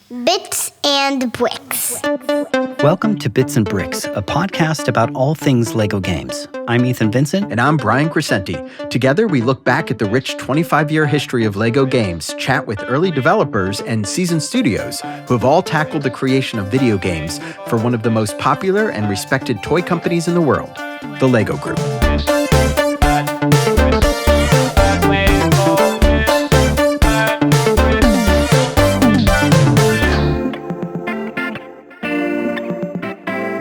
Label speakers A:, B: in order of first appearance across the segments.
A: Bits and Bricks.
B: Welcome to Bits and Bricks, a podcast about all things Lego games. I'm Ethan Vincent.
C: And I'm Brian Crescenti. Together, we look back at the rich 25-year history of Lego games, chat with early developers and seasoned studios who have all tackled the creation of video games for one of the most popular and respected toy companies in the world, the Lego Group.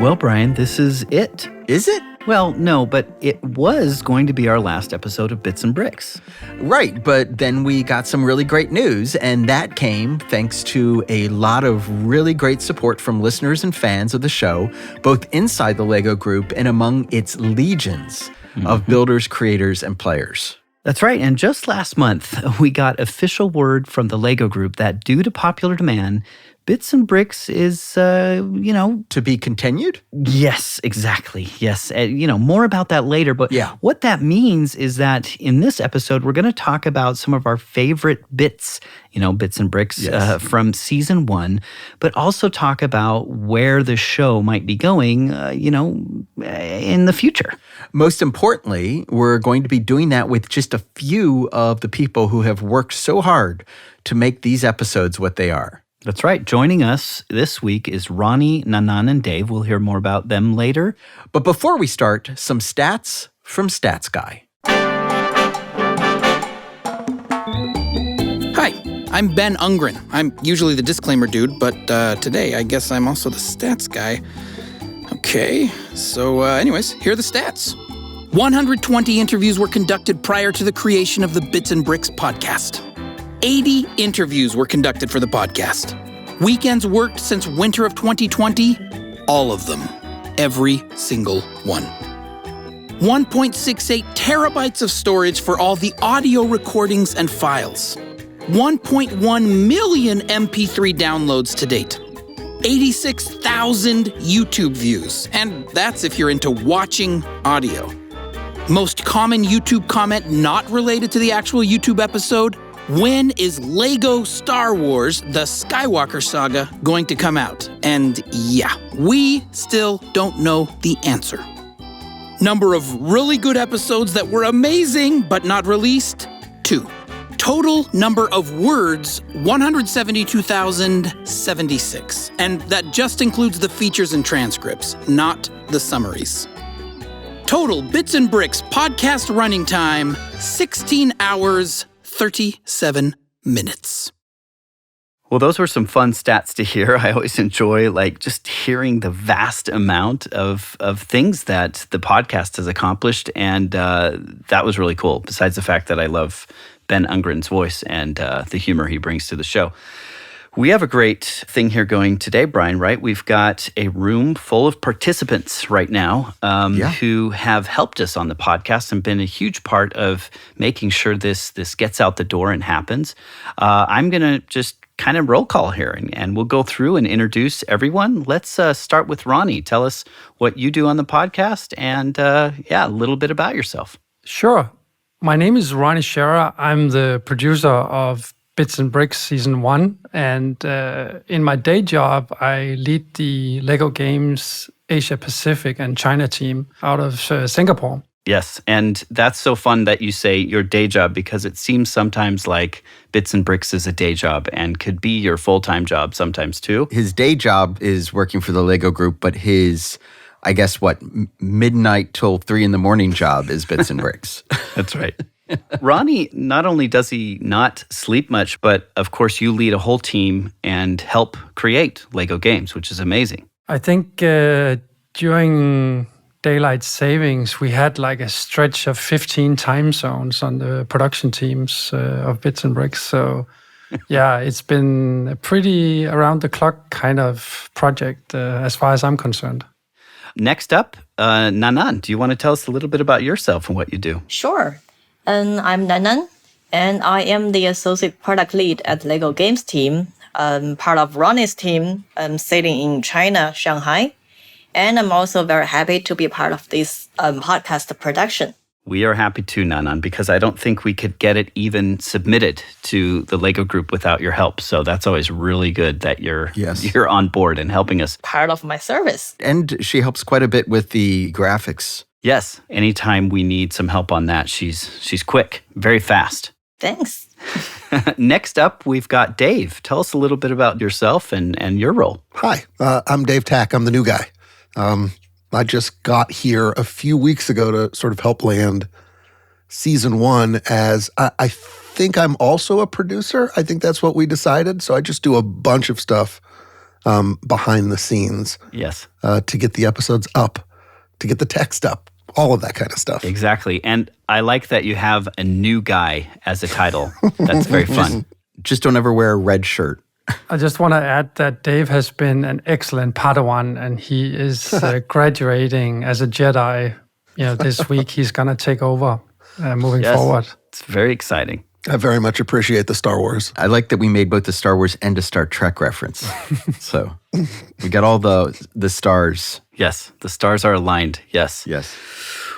B: Well, Brian, this is it.
C: Is it?
B: Well, no, but it was going to be our last episode of Bits and Bricks.
C: Right, but then we got some really great news, and that came thanks to a lot of really great support from listeners and fans of the show, both inside the Lego Group and among its legions of builders, creators, and players.
B: That's right, and just last month, we got official word from the Lego Group that due to popular demand, Bits and Bricks is,
C: To be continued?
B: Yes, exactly. Yes. More about that later. But
C: Yeah.
B: What that means is that in this episode, we're going to talk about some of our favorite bits, Bits and Bricks
C: Yes.
B: from season 1, but also talk about where the show might be going, in the future.
C: Most importantly, we're going to be doing that with just a few of the people who have worked so hard to make these episodes what they are.
B: That's right. Joining us this week is Ronnie, Nanan, and Dave. We'll hear more about them later.
C: But before we start, some stats from Stats Guy.
D: Hi, I'm Ben Ungren. I'm usually the disclaimer dude, but today I guess I'm also the stats guy. Okay, so anyways, here are the stats. 120 interviews were conducted prior to the creation of the Bits and Bricks podcast. 80 interviews were conducted for the podcast. Weekends worked since winter of 2020, all of them. Every single one. 1.68 terabytes of storage for all the audio recordings and files. 1.1 million MP3 downloads to date. 86,000 YouTube views, and that's if you're into watching audio. Most common YouTube comment not related to the actual YouTube episode: when is Lego Star Wars The Skywalker Saga going to come out? And yeah, we still don't know the answer. Number of really good episodes that were amazing but not released: 2. Total number of words: 172,076. And that just includes the features and transcripts, not the summaries. Total Bits and Bricks podcast running time: 16 hours, 37 minutes.
B: Well, those were some fun stats to hear. I always enjoy just hearing the vast amount of things that the podcast has accomplished. And that was really cool, besides the fact that I love Ben Ungren's voice and the humor he brings to the show. We have a great thing here going today, Brian, right? We've got a room full of participants right now who have helped us on the podcast and been a huge part of making sure this gets out the door and happens. I'm going to just kind of roll call here, and we'll go through and introduce everyone. Let's start with Ronnie. Tell us what you do on the podcast and, a little bit about yourself.
E: Sure. My name is Ronnie Scherer. I'm the producer of Bits and Bricks Season 1, and in my day job, I lead the Lego Games Asia Pacific and China team out of Singapore.
B: Yes, and that's so fun that you say your day job, because it seems sometimes like Bits and Bricks is a day job and could be your full-time job sometimes too.
C: His day job is working for the Lego Group, but his, midnight till 3 a.m. job is Bits and Bricks.
B: That's right. Ronnie, not only does he not sleep much, but of course you lead a whole team and help create Lego games, which is amazing.
E: I think during daylight savings, we had a stretch of 15 time zones on the production teams of Bits and Bricks. So yeah, it's been a pretty around-the-clock kind of project as far as I'm concerned.
B: Next up, Nanan, do you want to tell us a little bit about yourself and what you do?
F: Sure. I'm Nanan, and I am the Associate Product Lead at Lego Games team, part of Ronnie's team, sitting in China, Shanghai. And I'm also very happy to be part of this podcast production.
B: We are happy to, Nanan, because I don't think we could get it even submitted to the Lego group without your help. So that's always really good that you're on board and helping us.
F: Part of my service.
C: And she helps quite a bit with the graphics.
B: Yes, anytime we need some help on that, she's quick, very fast.
F: Thanks.
B: Next up, we've got Dave. Tell us a little bit about yourself and your role.
G: Hi, I'm Dave Tack. I'm the new guy. I just got here a few weeks ago to sort of help land season 1 as I think I'm also a producer. I think that's what we decided. So I just do a bunch of stuff behind the scenes.
B: Yes.
G: To get the episodes up, to get the text up, all of that kind of stuff.
B: Exactly. And I like that you have a new guy as a title. That's very fun.
C: Just don't ever wear a red shirt.
E: I just want to add that Dave has been an excellent Padawan, and he is graduating as a Jedi. This week he's going to take over moving forward.
B: It's very exciting.
G: I very much appreciate the Star Wars.
C: I like that we made both the Star Wars and a Star Trek reference. So we got all the stars.
B: Yes, the stars are aligned. Yes.
C: Yes.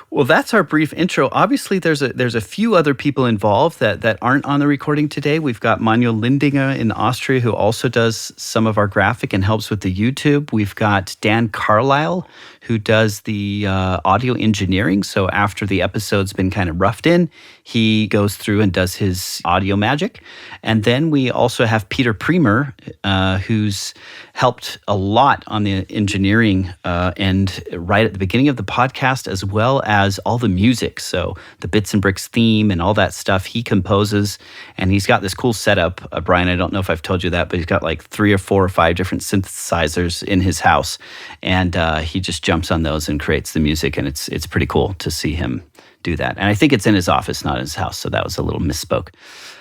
B: Well, that's our brief intro. Obviously, there's a few other people involved that aren't on the recording today. We've got Manuel Lindinger in Austria, who also does some of our graphic and helps with the YouTube. We've got Dan Carlisle, who does the audio engineering. So after the episode's been kind of roughed in, he goes through and does his audio magic. And then we also have Peter Premer, who's helped a lot on the engineering and right at the beginning of the podcast, as well as all the music. So the Bits and Bricks theme and all that stuff he composes. And he's got this cool setup. Brian, I don't know if I've told you that, but he's got like 3 or 4 or 5 different synthesizers in his house. And he just jumps on those and creates the music. And it's pretty cool to see him do that. And I think it's in his office, not in his house. So that was a little misspoke.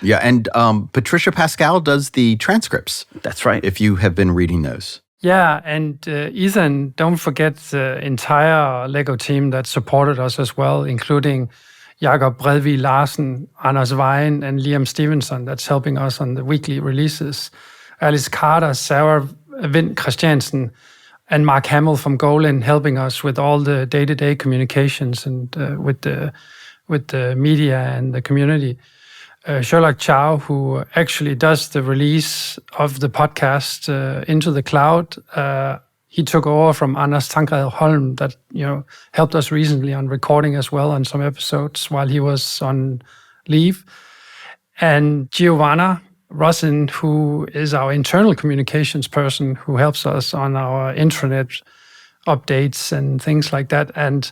C: Yeah, and Patricia Pascal does the transcripts.
B: That's right.
C: If you have been reading those.
E: Yeah, and Ethan, don't forget the entire Lego team that supported us as well, including Jakob Bredvig Larsen, Anders Wein, and Liam Stevenson, that's helping us on the weekly releases. Alice Carter, Sarah Vint Christiansen, and Mark Hamill from Golin helping us with all the day-to-day communications and with the media and the community. Sherlock Chow, who actually does the release of the podcast into the cloud, he took over from Anders Tankred Holm that helped us recently on recording as well on some episodes while he was on leave. And Giovanna Rosin, who is our internal communications person, who helps us on our intranet updates and things like that. And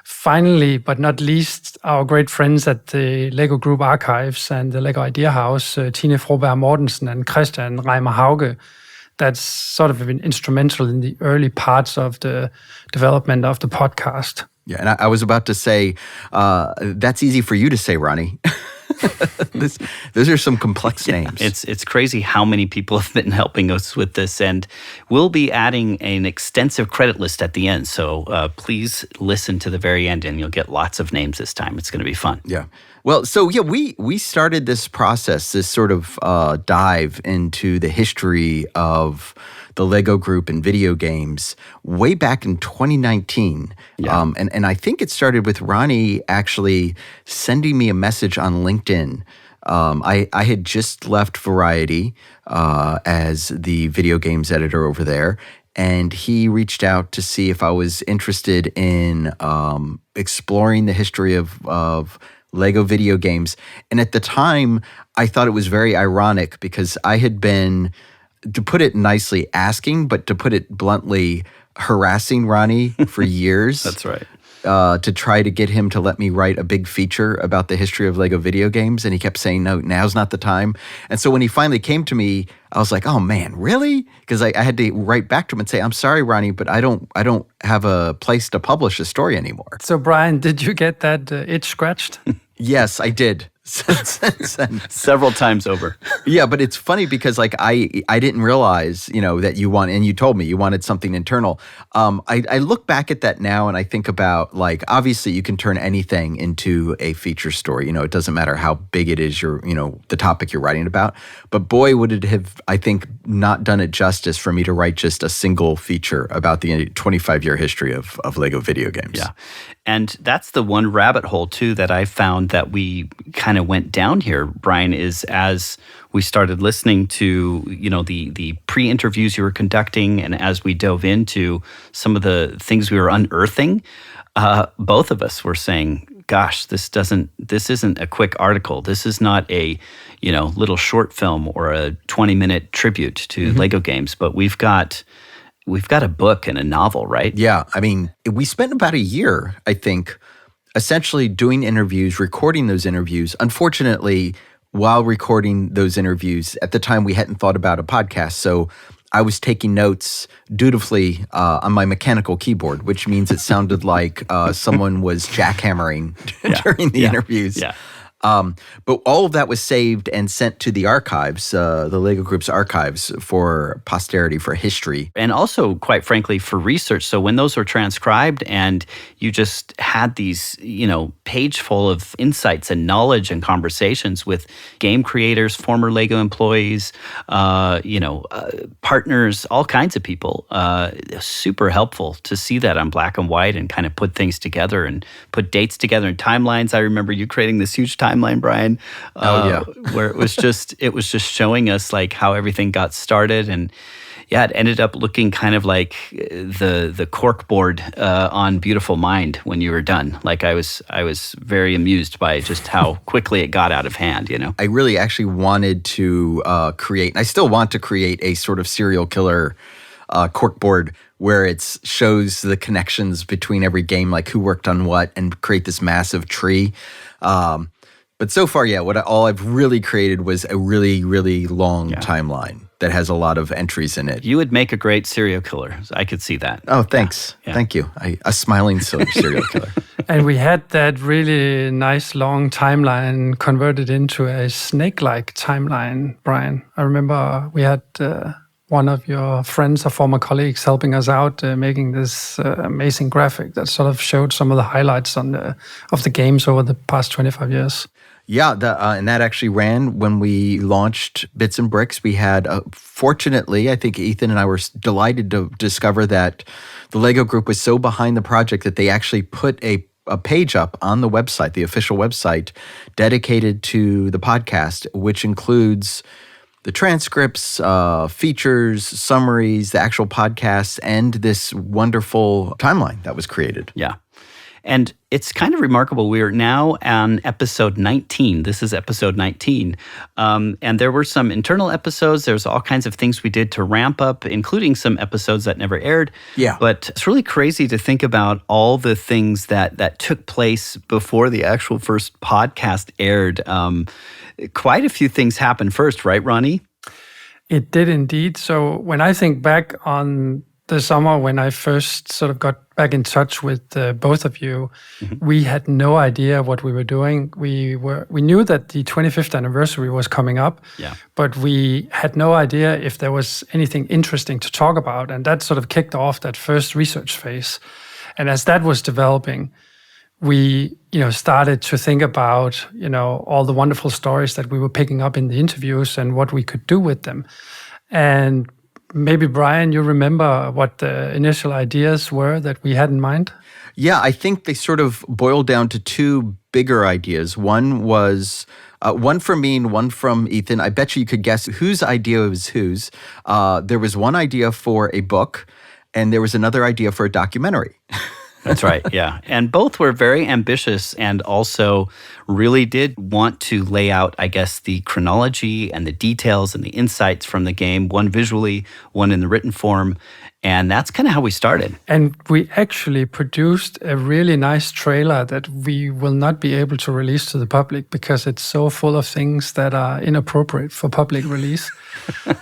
E: finally, but not least, our great friends at the Lego Group Archives and the Lego Idea House, Tine Froberg Mortensen and Christian Reimer Hauge, that's sort of been instrumental in the early parts of the development of the podcast.
C: Yeah, and I was about to say, that's easy for you to say, Ronnie. Those are some complex names.
B: It's crazy how many people have been helping us with this, and we'll be adding an extensive credit list at the end. So please listen to the very end, and you'll get lots of names this time. It's going to be fun.
C: Yeah. Well, so yeah, we started this process, this sort of dive into the history of the Lego Group and video games way back in 2019.
B: Yeah.
C: And I think it started with Ronnie actually sending me a message on LinkedIn. I had just left Variety as the video games editor over there, and he reached out to see if I was interested in exploring the history of Lego video games. And at the time, I thought it was very ironic because I had been, to put it nicely, asking, but to put it bluntly, harassing Ronnie for years.
B: That's right.
C: To try to get him to let me write a big feature about the history of Lego video games. And he kept saying, no, now's not the time. And so when he finally came to me, I was like, oh man, really? Because I had to write back to him and say, I'm sorry, Ronnie, but I don't have a place to publish a story anymore.
E: So Brian, did you get that itch scratched?
C: Yes, I did. since then.
B: Several times over.
C: Yeah, but it's funny because like I didn't realize, that you want, and you told me you wanted something internal. I look back at that now and I think about like, obviously you can turn anything into a feature story. It doesn't matter how big it is, the topic you're writing about. But boy, would it have, I think, not done it justice for me to write just a single feature about the 25-year history of Lego video games.
B: Yeah. And that's the one rabbit hole, too, that I found that we kind of went down here, Brian, is as we started listening to, the pre-interviews you were conducting, and as we dove into some of the things we were unearthing, both of us were saying, gosh, this isn't a quick article. This is not a, little short film or a 20-minute tribute to Lego games, but we've got a book and a novel, right?
C: Yeah. I mean, we spent about a year, I think, essentially doing interviews, recording those interviews. Unfortunately, while recording those interviews, at the time we hadn't thought about a podcast. So I was taking notes dutifully on my mechanical keyboard, which means it sounded like someone was jackhammering during the interviews.
B: Yeah.
C: But all of that was saved and sent to the archives, the Lego Group's archives, for posterity, for history.
B: And also, quite frankly, for research. So when those were transcribed and you just had these, page full of insights and knowledge and conversations with game creators, former Lego employees, partners, all kinds of people, super helpful to see that on black and white and kind of put things together and put dates together and timelines. I remember you creating this huge timeline, Brian, where it was just showing us like how everything got started, and it ended up looking kind of like the cork board on Beautiful Mind when you were done. Like I was very amused by just how quickly it got out of hand.
C: I really actually wanted to create, and I still want to create, a sort of serial killer corkboard where it shows the connections between every game, like who worked on what, and create this massive tree. But so far, all I've really created was a really, really long timeline that has a lot of entries in it.
B: You would make a great serial killer. I could see that.
C: Oh, thanks. Yeah. Thank you. A smiling serial killer.
E: And we had that really nice long timeline converted into a snake-like timeline, Brian. I remember we had one of your friends or former colleagues helping us out making this amazing graphic that sort of showed some of the highlights of the games over the past 25 years.
C: Yeah, and that actually ran when we launched Bits and Bricks. We had, fortunately, I think Ethan and I were delighted to discover that the Lego Group was so behind the project that they actually put a page up on the website, the official website, dedicated to the podcast, which includes the transcripts, features, summaries, the actual podcasts, and this wonderful timeline that was created.
B: Yeah. And it's kind of remarkable. We are now on episode 19. This is episode 19. And there were some internal episodes. There's all kinds of things we did to ramp up, including some episodes that never aired.
C: Yeah.
B: But it's really crazy to think about all the things that took place before the actual first podcast aired. Quite a few things happened first, right, Ronnie?
E: It did indeed. So when I think back on the summer when I first sort of got back in touch with both of you, we had no idea what we were doing. We knew that the 25th anniversary was coming up, but we had no idea if there was anything interesting to talk about. And that sort of kicked off that first research phase. And as that was developing, we started to think about all the wonderful stories that we were picking up in the interviews and what we could do with them. And maybe, Brian, you remember what the initial ideas were that we had in mind?
C: Yeah, I think they sort of boiled down to two bigger ideas. One was one from me and one from Ethan. I bet you could guess whose idea was whose. There was one idea for a book, and there was another idea for a documentary.
B: That's right, yeah. And both were very ambitious and also really did want to lay out, I guess, the chronology and the details and the insights from the game, one visually, one in the written form. And that's kind of how we started.
E: And we actually produced a really nice trailer that we will not be able to release to the public because it's so full of things that are inappropriate for public release.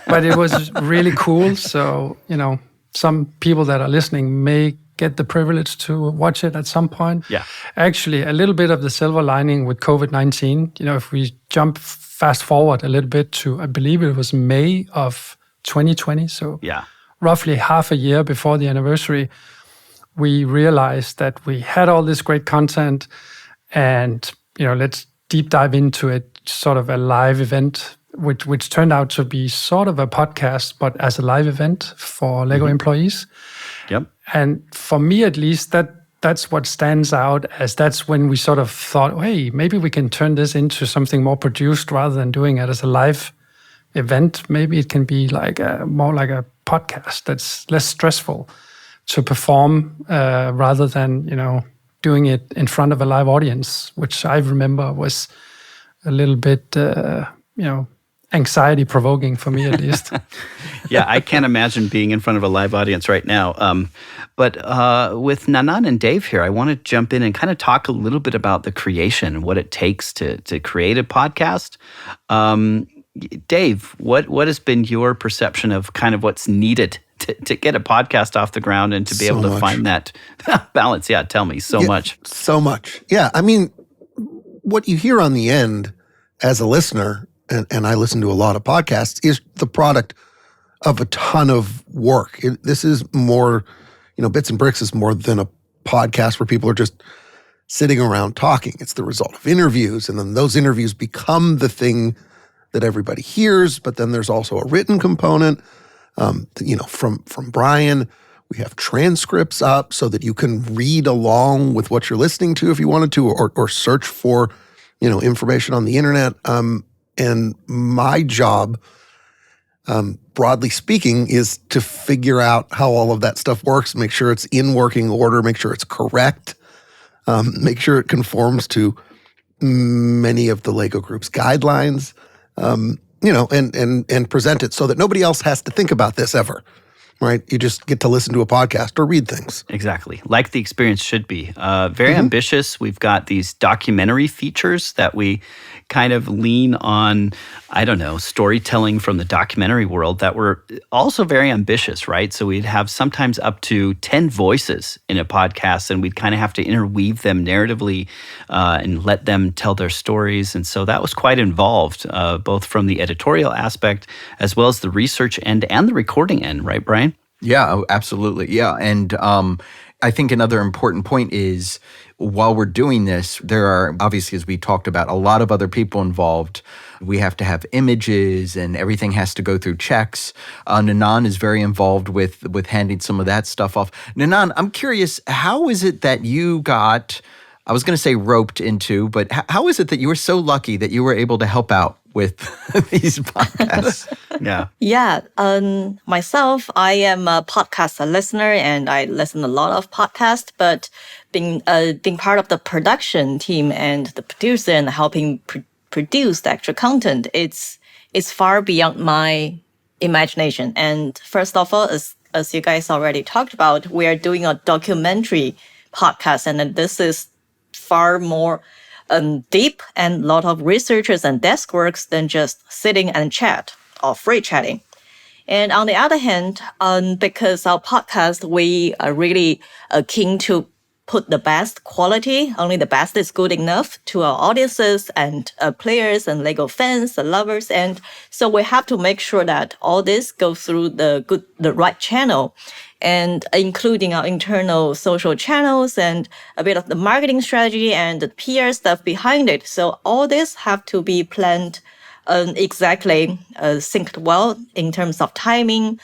E: But it was really cool. So, some people that are listening may get the privilege to watch it at some point.
B: Yeah.
E: Actually, a little bit of the silver lining with COVID-19, if we jump fast forward a little bit to, I believe it was May of 2020, so
B: Yeah.
E: roughly half a year before the anniversary, we realized that we had all this great content and, let's deep dive into it, sort of a live event, which turned out to be sort of a podcast, but as a live event for Lego employees.
B: Yep.
E: And for me, at least, that's what stands out, as that's when we sort of thought, hey, maybe we can turn this into something more produced rather than doing it as a live event. Maybe it can be more like a podcast that's less stressful to perform rather than, doing it in front of a live audience, which I remember was a little bit, anxiety provoking for me at least.
B: Yeah, I can't imagine being in front of a live audience right now. But with Nanan and Dave here, I want to jump in and kind of talk a little bit about the creation, what it takes to create a podcast. Dave, what has been your perception of kind of what's needed to get a podcast off the ground and to be able to find that balance? Yeah, tell me so much.
G: So much. Yeah, I mean, what you hear on the end as a listener, and I listen to a lot of podcasts, is the product of a ton of work. This is more, Bits and Bricks is more than a podcast where people are just sitting around talking. It's the result of interviews, and then those interviews become the thing that everybody hears, but then there's also a written component. From Brian, we have transcripts up so that you can read along with what you're listening to if you wanted to, or search for, information on the internet. And my job, broadly speaking, is to figure out how all of that stuff works, make sure it's in working order, make sure it's correct, make sure it conforms to many of the Lego Group's guidelines, and present it so that nobody else has to think about this ever, right? You just get to listen to a podcast or read things.
B: Exactly. Like the experience should be. Very ambitious. We've got these documentary features that we kind of lean on, storytelling from the documentary world that were also very ambitious, right? So we'd have sometimes up to 10 voices in a podcast, and we'd kind of have to interweave them narratively and let them tell their stories. And so that was quite involved, both from the editorial aspect as well as the research end and the recording end, right, Brian?
C: Yeah, absolutely. Yeah. And I think another important point is, while we're doing this, there are, obviously, as we talked about, a lot of other people involved. We have to have images and everything has to go through checks. Nanan is very involved with handing some of that stuff off. Nanan, I'm curious, how is it that you got, I was going to say roped into, but how is it that you were so lucky that you were able to help out with these podcasts?
F: Yeah. Myself, I am a podcast listener and I listen a lot of podcasts, but being part of the production team and the producer and helping produce the actual content, it's far beyond my imagination. And first of all, as you guys already talked about, we are doing a documentary podcast, and this is far more deep and a lot of researchers and desk works than just sitting and chat or free chatting. And on the other hand, because our podcast, we are really keen to put the best quality, only the best is good enough, to our audiences and players and Lego fans and lovers. And so we have to make sure that all this goes through the right channel, and including our internal social channels and a bit of the marketing strategy and the PR stuff behind it. So all this have to be planned exactly, synced well in terms of timing,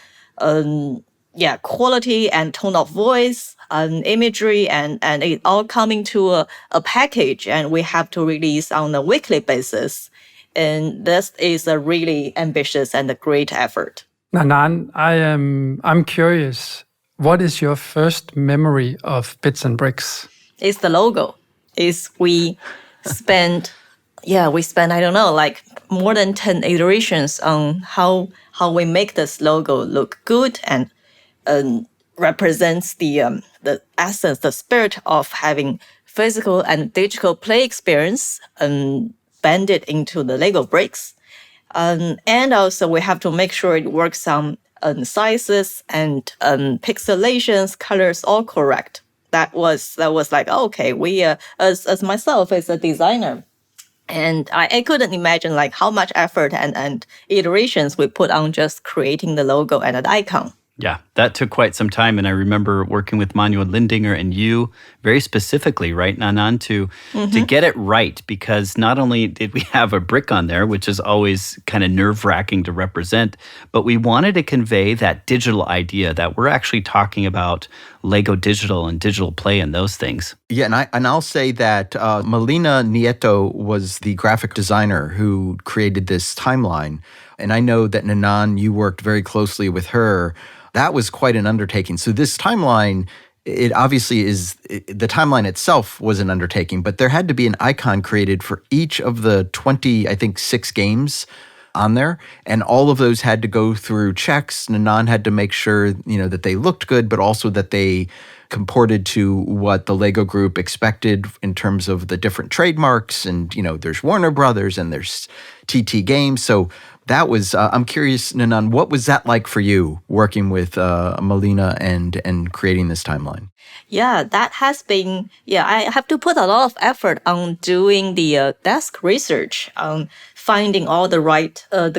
F: quality and tone of voice, imagery, and it all coming to a package, and we have to release on a weekly basis. And this is a really ambitious and a great effort.
E: Nanan, I'm curious, what is your first memory of Bits and Bricks?
F: It's the logo. We spent, I don't know, like more than 10 iterations on how we make this logo look good and represents the essence, the spirit of having physical and digital play experience banded into the Lego bricks. And also we have to make sure it works on sizes and pixelations, colors all correct. That was like, okay, we as myself as a designer, and I couldn't imagine like how much effort and iterations we put on just creating the logo and an icon.
B: Yeah, that took quite some time. And I remember working with Manuel Lindinger and you very specifically, right, Nanan, to get it right. Because not only did we have a brick on there, which is always kind of nerve-wracking to represent, but we wanted to convey that digital idea that we're actually talking about Lego digital and digital play and those things.
C: Yeah, and I'll say that Melina Nieto was the graphic designer who created this timeline. And I know that Nanan, you worked very closely with her. That was quite an undertaking. So this timeline, it obviously is, the timeline itself was an undertaking, but there had to be an icon created for each of the 20, I think, 6 games on there. And all of those had to go through checks. Nanan had to make sure, that they looked good, but also that they comported to what the Lego Group expected in terms of the different trademarks. And, there's Warner Brothers and there's TT Games. So that was, I'm curious, Nanan, what was that like for you working with Melina and creating this timeline?
F: Yeah, that has been, I have to put a lot of effort on doing the desk research, on finding all the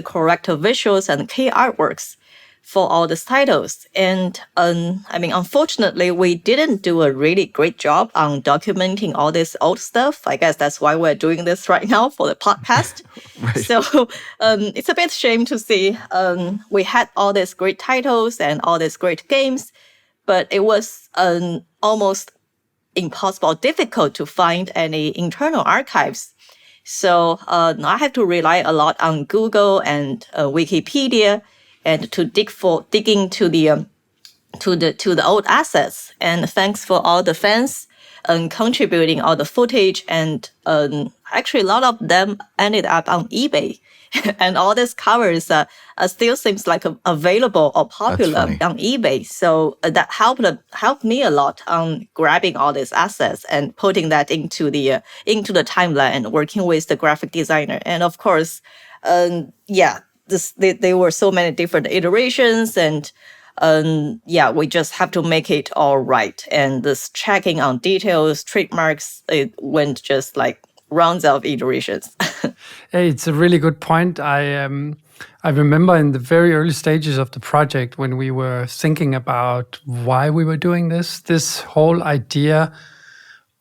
F: correct visuals and key artworks for all these titles. And unfortunately, we didn't do a really great job on documenting all this old stuff. I guess that's why we're doing this right now for the podcast. Right. So it's a bit shame to see we had all these great titles and all these great games, but it was almost impossible, difficult to find any internal archives. So I have to rely a lot on Google and Wikipedia and to dig into the old assets. And thanks for all the fans contributing all the footage, and actually a lot of them ended up on eBay. And all these covers still seems like available or popular on eBay. So that helped me a lot on grabbing all these assets and putting that into the timeline and working with the graphic designer. And of course, there were so many different iterations, and we just have to make it all right. And this checking on details, trademarks, it went just like rounds of iterations.
E: Hey, it's a really good point. I remember in the very early stages of the project when we were thinking about why we were doing this whole idea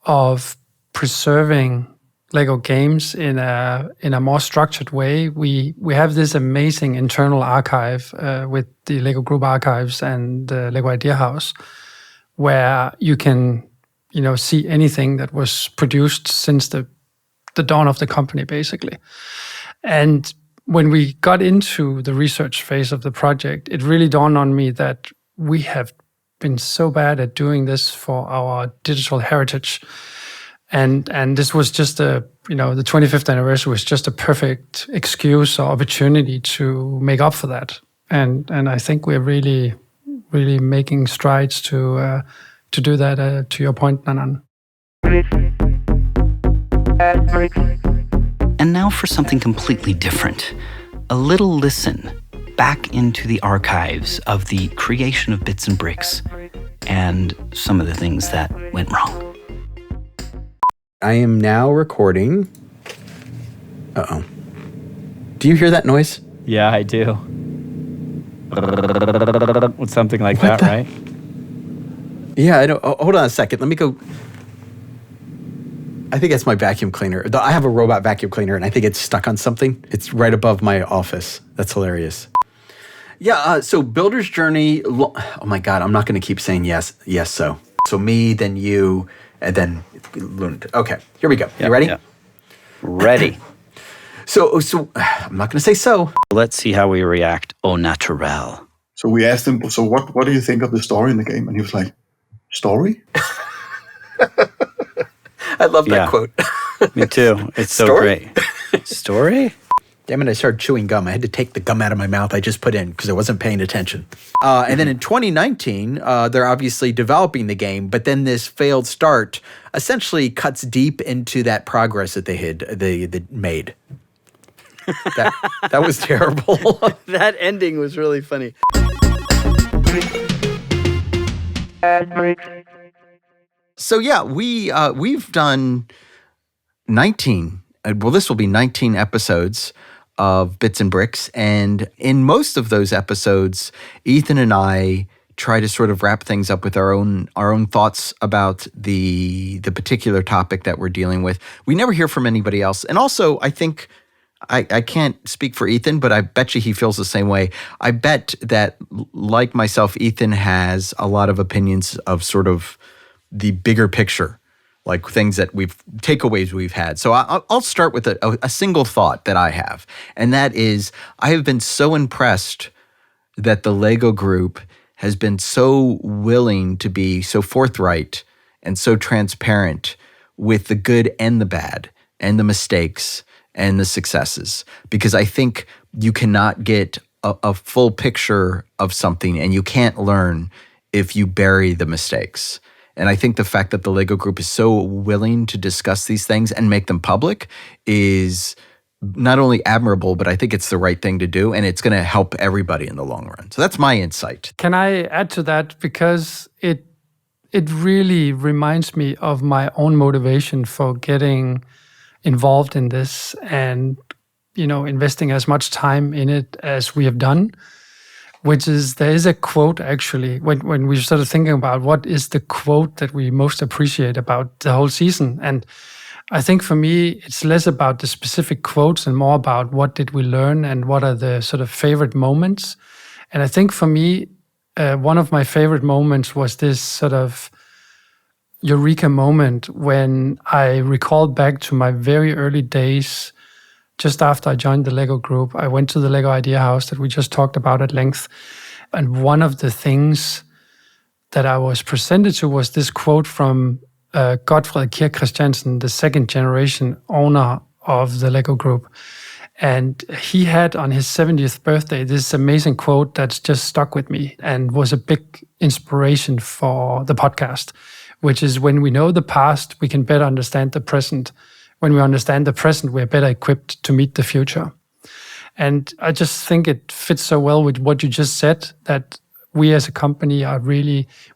E: of preserving Lego games in a more structured way. We have this amazing internal archive with the Lego Group Archives and the Lego Idea House, where you can see anything that was produced since the dawn of the company, basically. And when we got into the research phase of the project, it really dawned on me that we have been so bad at doing this for our digital heritage. And this was just the 25th anniversary was just a perfect excuse or opportunity to make up for that. And I think we're really, really making strides to do that, to your point, Nanan.
B: And now for something completely different. A little listen back into the archives of the creation of Bits and Bricks and some of the things that went wrong.
C: I am now recording. Uh-oh. Do you hear that noise?
B: Yeah, I do. Something like that, right?
C: Yeah, I don't. Oh, hold on a second. Let me go. I think it's my vacuum cleaner. I have a robot vacuum cleaner, and I think it's stuck on something. It's right above my office. That's hilarious. Yeah, so Builder's Journey. Oh my God, I'm not going to keep saying yes, so. So me, then you, and then Lunatic. Okay, here we go. You ready?
B: Yeah. Ready.
C: So I'm not going to say so.
B: Let's see how we react au naturel.
H: So we asked him, so what do you think of the story in the game? And he was like, story?
C: I love that quote.
B: Me too. It's so great. Story?
C: Damn it, I started chewing gum. I had to take the gum out of my mouth I just put in because I wasn't paying attention. And then in 2019, they're obviously developing the game, but then this failed start essentially cuts deep into that progress that they made. That was terrible.
B: That ending was really funny.
C: So yeah, we've done 19. Well, this will be 19 episodes of Bits and Bricks, and in most of those episodes, Ethan and I try to sort of wrap things up with our own thoughts about the particular topic that we're dealing with. We never hear from anybody else, and also I think I can't speak for Ethan, but I bet you he feels the same way. I bet that, like myself, Ethan has a lot of opinions of sort of the bigger picture, like things that takeaways we've had. So I'll start with a single thought that I have, and that is I have been so impressed that the Lego Group has been so willing to be so forthright and so transparent with the good and the bad and the mistakes and the successes, because I think you cannot get a full picture of something, and you can't learn if you bury the mistakes. And I think the fact that the Lego Group is so willing to discuss these things and make them public is not only admirable, but I think it's the right thing to do, and it's going to help everybody in the long run. So that's my insight.
E: Can I add to that? Because it really reminds me of my own motivation for getting involved in this and, investing as much time in it as we have done, which is, there is a quote actually, when we started thinking about what is the quote that we most appreciate about the whole season. And I think for me, it's less about the specific quotes and more about what did we learn and what are the sort of favorite moments. And I think for me, one of my favorite moments was this sort of eureka moment when I recalled back to my very early days. Just after I joined the Lego Group, I went to the Lego Idea House that we just talked about at length. And one of the things that I was presented to was this quote from Godfred Kirk Christiansen, the second generation owner of the Lego Group. And he had on his 70th birthday this amazing quote that's just stuck with me and was a big inspiration for the podcast, which is, when we know the past, we can better understand the present. When we understand the present, we're better equipped to meet the future. And I just think it fits so well with what you just said, that we as a company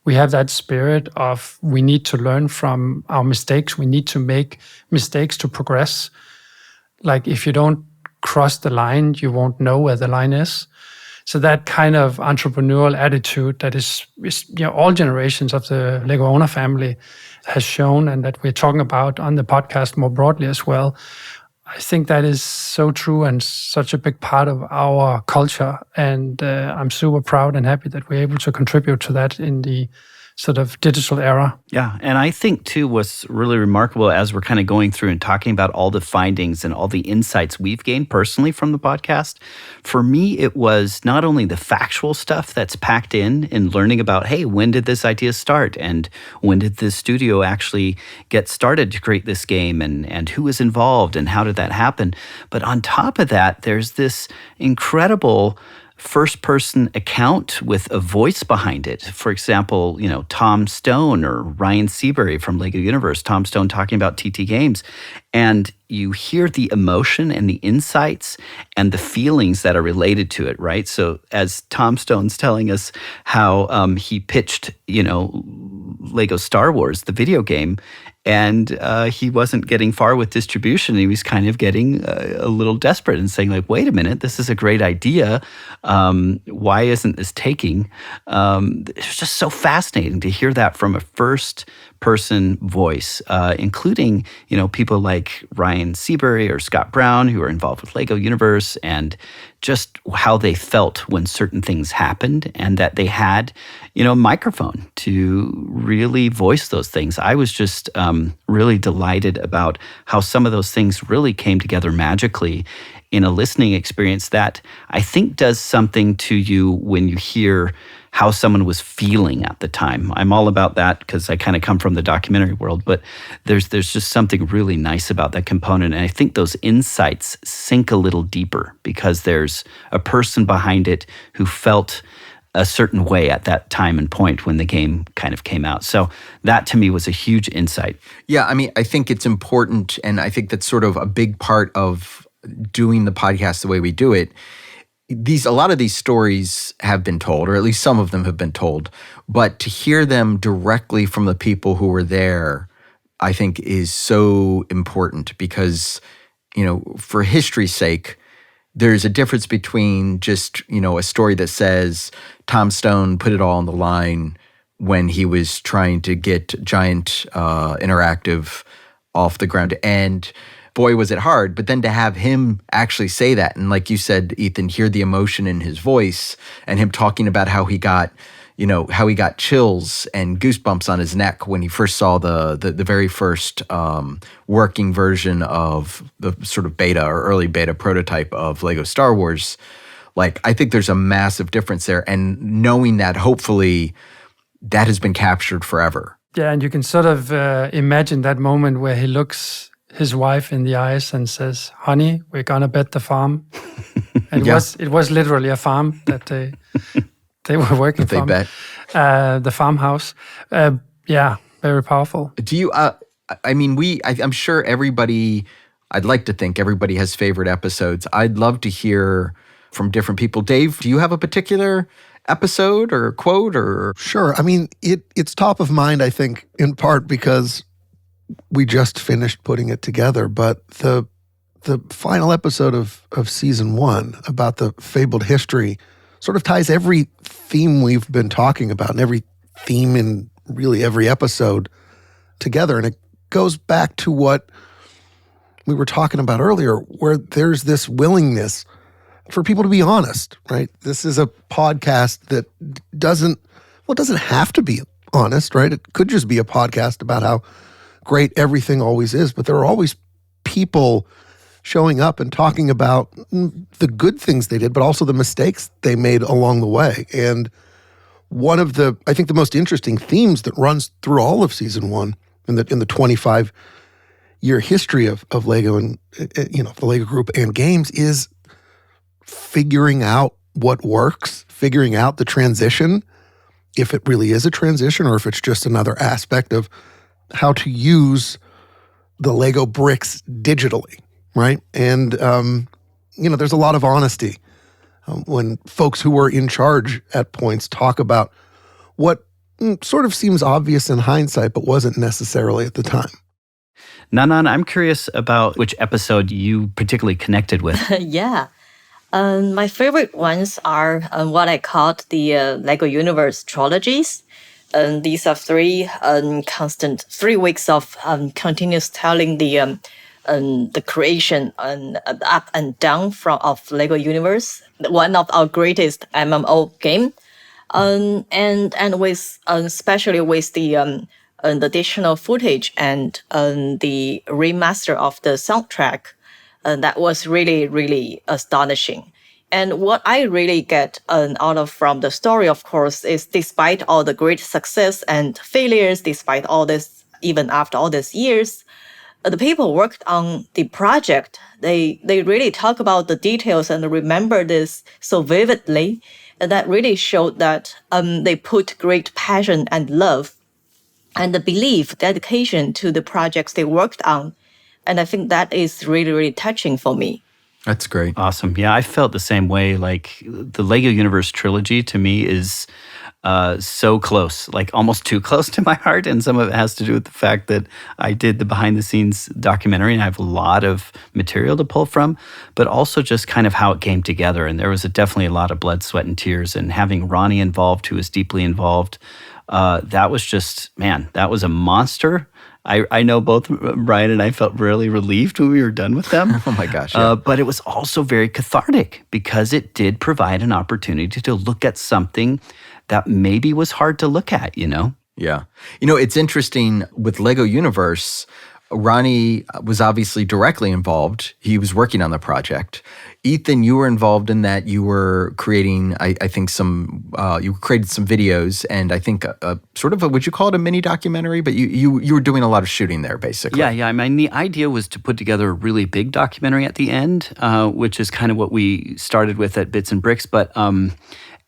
E: we have that spirit of, we need to learn from our mistakes. We need to make mistakes to progress. Like, if you don't cross the line, you won't know where the line is. So that kind of entrepreneurial attitude that is all generations of the Lego owner family has shown, and that we're talking about on the podcast more broadly as well. I think that is so true and such a big part of our culture. And I'm super proud and happy that we're able to contribute to that in the sort of digital era.
B: Yeah, and I think too what's really remarkable as we're kind of going through and talking about all the findings and all the insights we've gained personally from the podcast, for me it was not only the factual stuff that's packed in learning about, hey, when did this idea start, and when did the studio actually get started to create this game, and who was involved and how did that happen, but on top of that, there's this incredible first-person account with a voice behind it. For example, Tom Stone or Ryan Seabury from Lego Universe, Tom Stone talking about TT Games. And you hear the emotion and the insights and the feelings that are related to it, right? So as Tom Stone's telling us how he pitched, Lego Star Wars, the video game, and he wasn't getting far with distribution. He was kind of getting a little desperate and saying, like, wait a minute, this is a great idea. Why isn't this taking? It's just so fascinating to hear that from a first-person voice, including, people like Ryan Seabury or Scott Brown, who are involved with Lego Universe, and just how they felt when certain things happened, and that they had, a microphone to really voice those things. I was just really delighted about how some of those things really came together magically in a listening experience that I think does something to you when you hear how someone was feeling at the time. I'm all about that because I kind of come from the documentary world, but there's just something really nice about that component. And I think those insights sink a little deeper because there's a person behind it who felt a certain way at that time and point when the game kind of came out. So that to me was a huge insight.
C: Yeah, I mean, I think it's important, and I think that's sort of a big part of doing the podcast the way we do it. a lot of these stories have been told, or at least some of them have been told, but to hear them directly from the people who were there, I think is so important because, for history's sake, there's a difference between just, a story that says Tom Stone put it all on the line when he was trying to get Giant Interactive off the ground. And boy, was it hard. But then to have him actually say that, and like you said, Ethan, hear the emotion in his voice and him talking about how he got chills and goosebumps on his neck when he first saw the very first working version of the sort of beta or early beta prototype of Lego Star Wars. Like, I think there's a massive difference there. And knowing that, hopefully, that has been captured forever.
E: Yeah, and you can sort of imagine that moment where he looks his wife in the eyes and says, "Honey, we're gonna bet the farm." And it was literally a farm that they were working
C: they
E: from.
C: Bet
E: the farmhouse. Yeah, very powerful.
C: Do you? I'm sure everybody. I'd like to think everybody has favorite episodes. I'd love to hear from different people. Dave, do you have a particular episode or quote or?
G: Sure. I mean, it's top of mind, I think, in part because we just finished putting it together. But the final episode of season 1 about the fabled history sort of ties every theme we've been talking about and every theme in really every episode together. And it goes back to what we were talking about earlier, where there's this willingness for people to be honest, right? This is a podcast that doesn't have to be honest, right? It could just be a podcast about how great everything always is, but there are always people showing up and talking about the good things they did, but also the mistakes they made along the way. And one of I think the most interesting themes that runs through all of season 1 in the 25-year history of Lego and the Lego Group and games is figuring out what works, figuring out the transition, if it really is a transition or if it's just another aspect of how to use the Lego bricks digitally, right? And, there's a lot of honesty when folks who were in charge at points talk about what sort of seems obvious in hindsight, but wasn't necessarily at the time.
B: Nanan, I'm curious about which episode you particularly connected with.
F: Yeah. My favorite ones are what I called the Lego Universe trilogies. These are 3 weeks of continuous telling the creation and up and down of Lego Universe, one of our greatest MMO game, and with especially with the additional footage and the remaster of the soundtrack. That was really, really astonishing. And what I really get out of from the story, of course, is despite all the great success and failures, despite all this, even after all these years, the people worked on the project. They really talk about the details and remember this so vividly. And that really showed that they put great passion and love and the belief, dedication to the projects they worked on. And I think that is really, really touching for me.
C: That's great.
B: Awesome. Yeah, I felt the same way. Like the Lego Universe trilogy to me is so close, like almost too close to my heart. And some of it has to do with the fact that I did the behind the scenes documentary and I have a lot of material to pull from, but also just kind of how it came together. And there was definitely a lot of blood, sweat, and tears. And having Ronnie involved, who was deeply involved, that was just, man, that was a monster. I know both Brian and I felt really relieved when we were done with them.
C: Oh my gosh. Yeah.
B: But it was also very cathartic because it did provide an opportunity to look at something that maybe was hard to look at,
C: Yeah. It's interesting with Lego Universe, Ronnie was obviously directly involved. He was working on the project. Ethan, you were involved in that. You were creating, I think, you created some videos and I think sort of would you call it a mini documentary? But you were doing a lot of shooting there, basically.
B: Yeah. I mean, the idea was to put together a really big documentary at the end, which is kind of what we started with at Bits and Bricks. But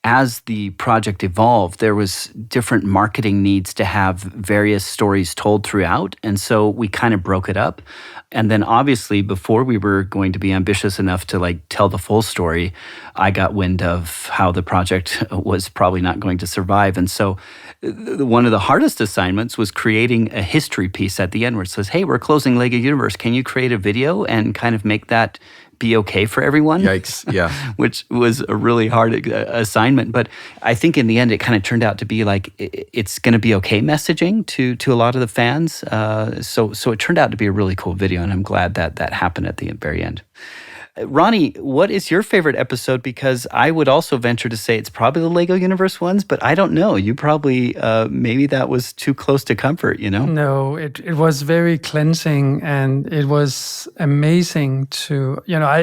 B: as the project evolved, there was different marketing needs to have various stories told throughout. And so we kind of broke it up. And then obviously, before we were going to be ambitious enough to like tell the full story, I got wind of how the project was probably not going to survive. And so one of the hardest assignments was creating a history piece at the end where it says, hey, we're closing Lego Universe. Can you create a video and kind of make that be okay for everyone?
C: Yikes, yeah.
B: Which was a really hard assignment. But I think in the end, it kind of turned out to be like, it's going to be okay messaging to a lot of the fans. So it turned out to be a really cool video, and I'm glad that happened at the very end. Ronnie, what is your favorite episode? Because I would also venture to say it's probably the Lego Universe ones, but I don't know. You probably, maybe that was too close to comfort, you know?
E: No, it was very cleansing, and it was amazing to,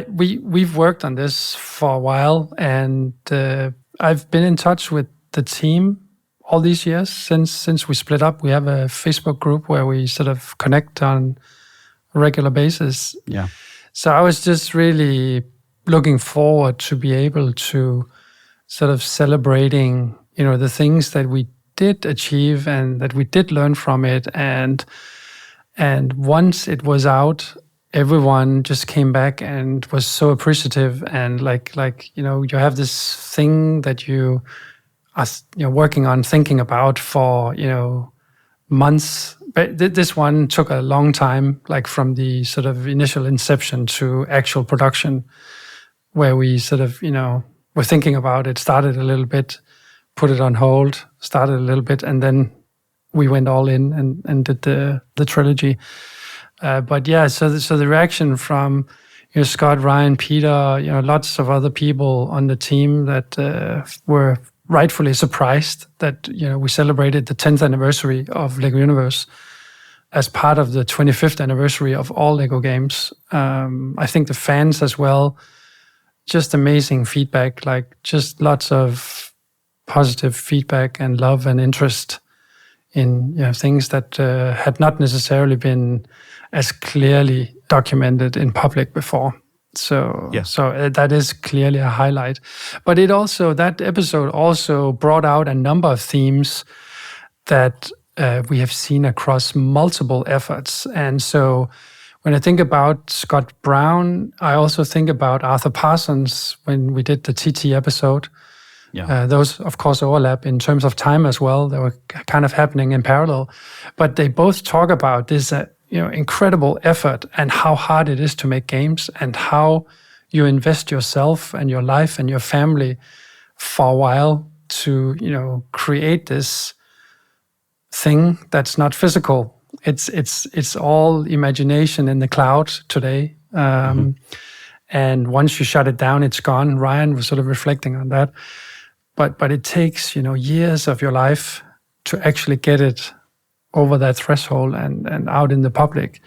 E: we've worked on this for a while, and I've been in touch with the team all these years since we split up. We have a Facebook group where we sort of connect on a regular basis.
B: Yeah.
E: So I was just really looking forward to be able to sort of celebrating, the things that we did achieve and that we did learn from it. And once it was out, everyone just came back and was so appreciative. And like you have this thing that you are working on, thinking about for, months. But this one took a long time, like from the sort of initial inception to actual production, where we sort of, were thinking about it, started a little bit, put it on hold, started a little bit, and then we went all in and did the trilogy. But yeah, so the reaction from, Scott, Ryan, Peter, lots of other people on the team that were rightfully surprised that we celebrated the 10th anniversary of Lego Universe as part of the 25th anniversary of all Lego games. I think the fans as well, just amazing feedback, like just lots of positive feedback and love and interest in things that had not necessarily been as clearly documented in public before. So that is clearly a highlight. But that episode also brought out a number of themes that we have seen across multiple efforts. And so when I think about Scott Brown, I also think about Arthur Parsons when we did the TT episode. Yeah. Those, of course, overlap in terms of time as well. They were kind of happening in parallel. But they both talk about this incredible effort and how hard it is to make games and how you invest yourself and your life and your family for a while to, create this thing that's not physical. It's all imagination in the cloud today. And once you shut it down, it's gone. Ryan was sort of reflecting on that. But it takes, years of your life to actually get it over that threshold and out in the public.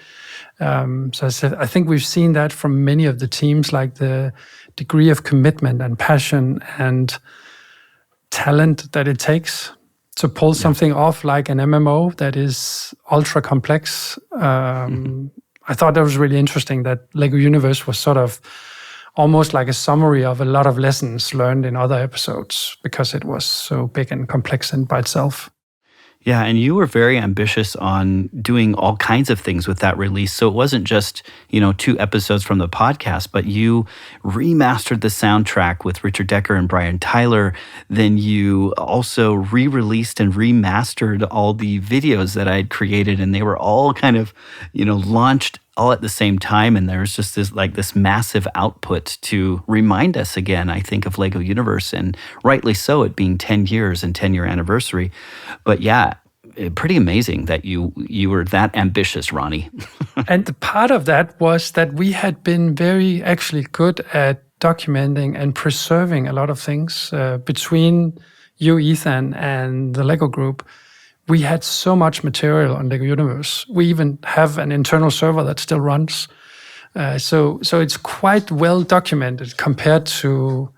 E: So I think we've seen that from many of the teams, like the degree of commitment and passion and talent that it takes to pull something off like an MMO that is ultra complex. I thought that was really interesting that Lego Universe was sort of almost like a summary of a lot of lessons learned in other episodes because it was so big and complex in by itself.
B: Yeah, and you were very ambitious on doing all kinds of things with that release. So it wasn't just, 2 episodes from the podcast, but you remastered the soundtrack with Richard Decker and Brian Tyler. Then you also re-released and remastered all the videos that I had created, and they were all kind of, launched all at the same time. And there's just this massive output to remind us again, I think, of Lego Universe, and rightly so, it being 10 years and 10-year anniversary. But yeah, pretty amazing that you were that ambitious, Ronnie.
E: And the part of that was that we had been very actually good at documenting and preserving a lot of things between you, Ethan, and the Lego group. We had so much material on Lego Universe. We even have an internal server that still runs. So it's quite well documented compared to,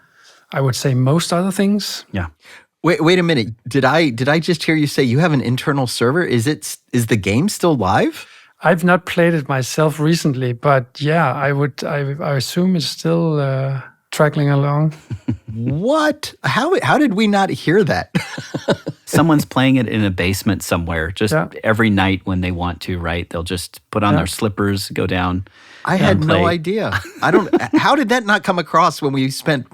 E: I would say, most other things.
B: Yeah.
C: Wait a minute. Did I just hear you say you have an internal server? Is the game still live?
E: I've not played it myself recently, but yeah, I assume it's still trackling along.
C: What? How did we not hear that?
B: Someone's playing it in a basement somewhere, just every night when they want to, right? They'll just put on their slippers, go down.
C: I had no idea. How did that not come across when we spent,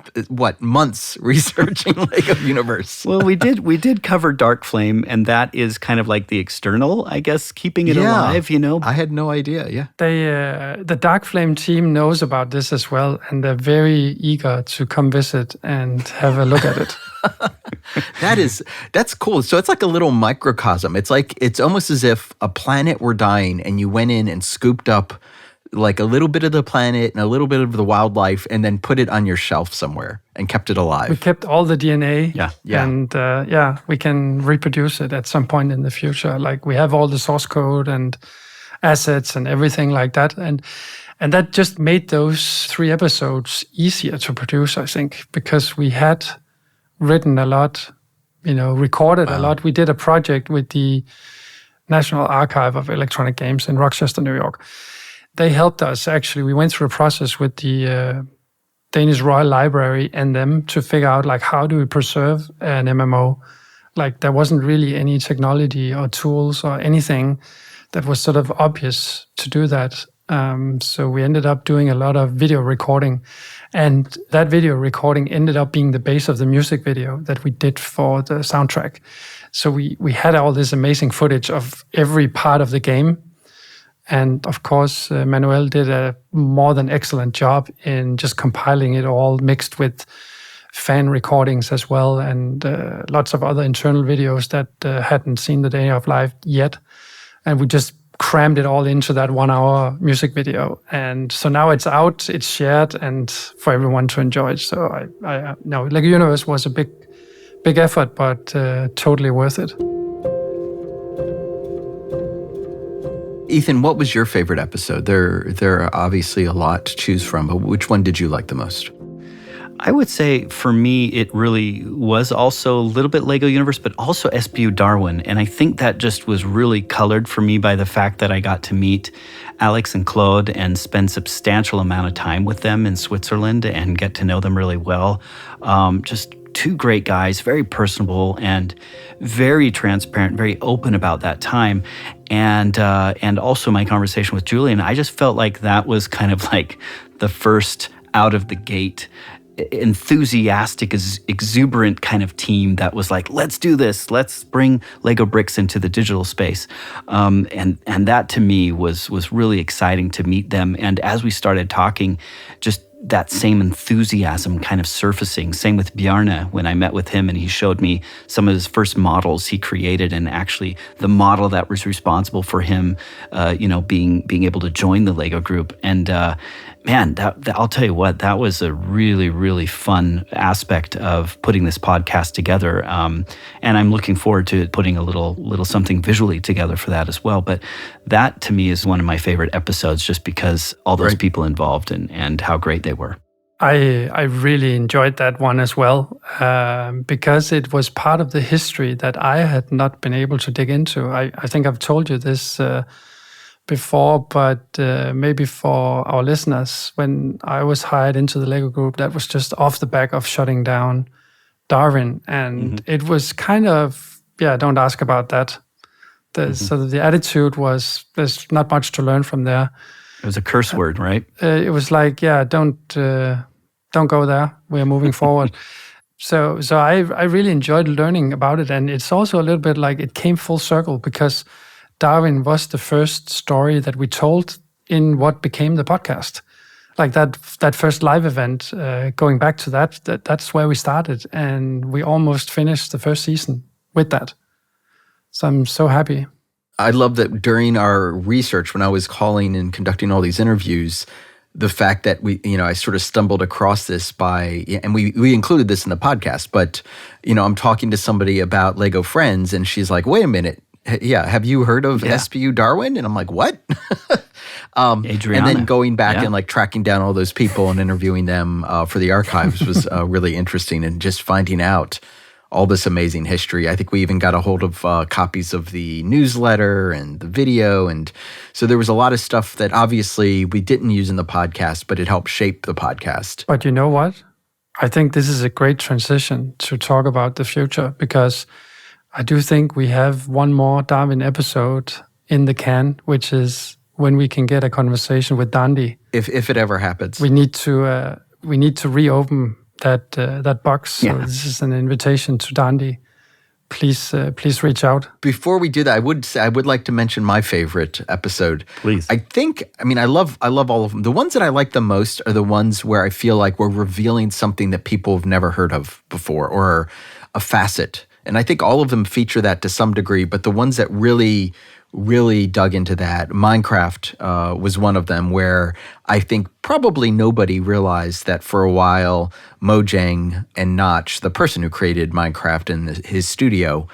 C: months researching Lego Universe?
B: Well, we did cover Dark Flame, and that is kind of like the external, I guess, keeping it alive,
C: I had no idea, yeah.
E: The Dark Flame team knows about this as well, and they're very eager to come visit and have a look at it.
C: That's cool. So it's like a little microcosm. It's almost as if a planet were dying and you went in and scooped up like a little bit of the planet and a little bit of the wildlife and then put it on your shelf somewhere and kept it alive.
E: We kept all the DNA.
C: Yeah.
E: And we can reproduce it at some point in the future. Like we have all the source code and assets and everything like that. And that just made those 3 episodes easier to produce, I think, because we had written a lot, recorded a lot. We did a project with the National Archive of Electronic Games in Rochester, New York. They helped us, actually. We went through a process with the Danish Royal Library and them to figure out, like, how do we preserve an MMO? Like, there wasn't really any technology or tools or anything that was sort of obvious to do that. So we ended up doing a lot of video recording. And that video recording ended up being the base of the music video that we did for the soundtrack. So we had all this amazing footage of every part of the game. And of course, Manuel did a more than excellent job in just compiling it all, mixed with fan recordings as well, and lots of other internal videos that hadn't seen the day of life yet. And we just crammed it all into that 1-hour music video. And so now it's out, it's shared, and for everyone to enjoy. So I know Lego Universe was a big effort, but totally worth it.
C: Ethan, what was your favorite episode? There are obviously a lot to choose from, but which one did you like the most?
B: I would say for me, it really was also a little bit Lego Universe, but also SBU Darwin. And I think that just was really colored for me by the fact that I got to meet Alex and Claude and spend substantial amount of time with them in Switzerland and get to know them really well. Just 2 great guys, very personable and very transparent, very open about that time. And also my conversation with Julian, I just felt like that was kind of like the first out of the gate enthusiastic, exuberant kind of team that was like, let's do this. Let's bring Lego bricks into the digital space. And that to me was really exciting to meet them. And as we started talking, just that same enthusiasm kind of surfacing. Same with Bjarne when I met with him and he showed me some of his first models he created, and actually the model that was responsible for him, being able to join the Lego group. And man, that I'll tell you what, that was a really, really fun aspect of putting this podcast together. And I'm looking forward to putting a little something visually together for that as well. But that to me is one of my favorite episodes, just because all those people involved and how great they were.
E: I really enjoyed that one as well, because it was part of the history that I had not been able to dig into. I think I've told you this before, but maybe for our listeners, when I was hired into the Lego group, that was just off the back of shutting down Darwin. And it was kind of, don't ask about that. So the attitude was, there's not much to learn from there.
B: It was a curse word, right?
E: It was like, don't go there. We're moving forward. So I really enjoyed learning about it. And it's also a little bit like it came full circle, because Darwin was the first story that we told in what became the podcast. Like that first live event, going back to that's where we started. And we almost finished the first season with that. So I'm so happy.
C: I love that during our research, when I was calling and conducting all these interviews, the fact that I sort of stumbled across this and we included this in the podcast, but, I'm talking to somebody about Lego Friends and she's like, wait a minute. Yeah, have you heard of SBU Darwin? And I'm like, what?
B: Adriana.
C: And then going back and like tracking down all those people and interviewing them for the archives was really interesting, and just finding out all this amazing history. I think we even got a hold of copies of the newsletter and the video. And so there was a lot of stuff that obviously we didn't use in the podcast, but it helped shape the podcast.
E: But you know what? I think this is a great transition to talk about the future, because I do think we have one more Darwin episode in the can, which is when we can get a conversation with Dandy.
C: If it ever happens.
E: We need to reopen that box. So this is an invitation to Dandy. Please reach out.
C: Before we do that, I would like to mention my favorite episode.
B: Please.
C: I love all of them. The ones that I like the most are the ones where I feel like we're revealing something that people have never heard of before, or a facet. And I think all of them feature that to some degree, but the ones that really dug into that, Minecraft was one of them, where I think probably nobody realized that for a while Mojang and Notch, the person who created Minecraft in his studio,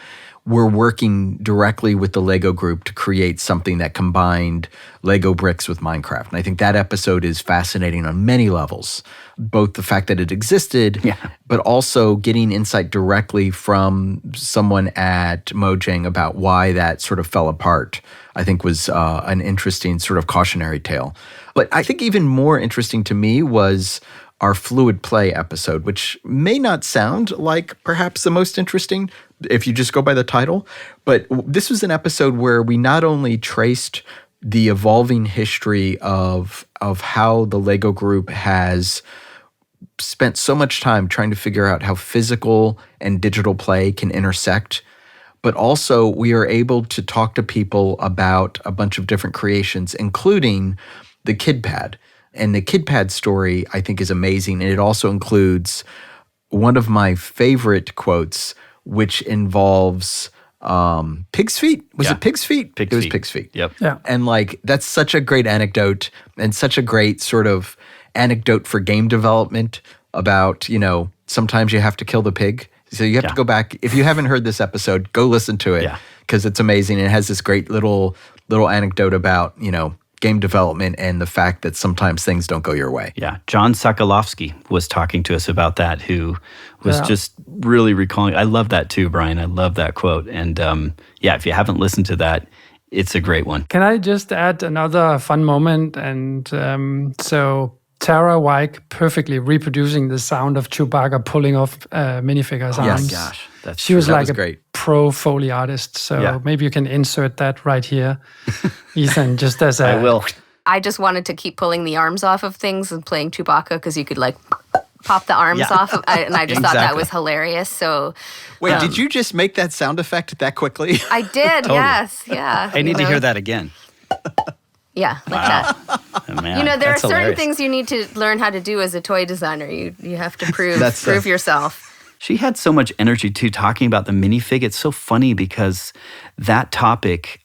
C: were working directly with the Lego group to create something that combined Lego bricks with Minecraft. And I think that episode is fascinating on many levels, both the fact that it existed, but also getting insight directly from someone at Mojang about why that sort of fell apart, I think was an interesting sort of cautionary tale. But I think even more interesting to me was our Fluid Play episode, which may not sound like perhaps the most interesting if you just go by the title, but this was an episode where we not only traced the evolving history of how the Lego group has spent so much time trying to figure out how physical and digital play can intersect, but also we are able to talk to people about a bunch of different creations, including the KidPad. And the KidPad story, I think, is amazing. And it also includes one of my favorite quotes, which involves pig's feet. Was it pig's feet? It was pig's feet.
B: Yep.
E: Yeah.
C: And that's such a great anecdote, and such a great sort of anecdote for game development about, sometimes you have to kill the pig. So you have to go back. If you haven't heard this episode, go listen to it, because it's amazing. It has this great little anecdote about, game development and the fact that sometimes things don't go your way.
B: Yeah. John Sokolowski was talking to us about that, who was just really recalling. I love that too, Brian. I love that quote. And if you haven't listened to that, it's a great one.
E: Can I just add another fun moment? And so Tara Wyke perfectly reproducing the sound of Chewbacca pulling off minifigures' arms.
B: Gosh.
E: She was like a
C: great
E: pro Foley artist. So maybe you can insert that right here, Ethan, just as a...
B: I will.
I: I just wanted to keep pulling the arms off of things and playing Chewbacca, because you could pop the arms off of, and I just thought that was hilarious. So,
C: wait, did you just make that sound effect that quickly?
I: I did. Yes, yeah.
B: I need to hear that again.
I: Yeah, like that.
B: Oh, man,
I: there are certain
B: hilarious.
I: things you need to learn how to do as a toy designer. You have to prove yourself.
B: She had so much energy too, talking about the minifig. It's so funny because that topic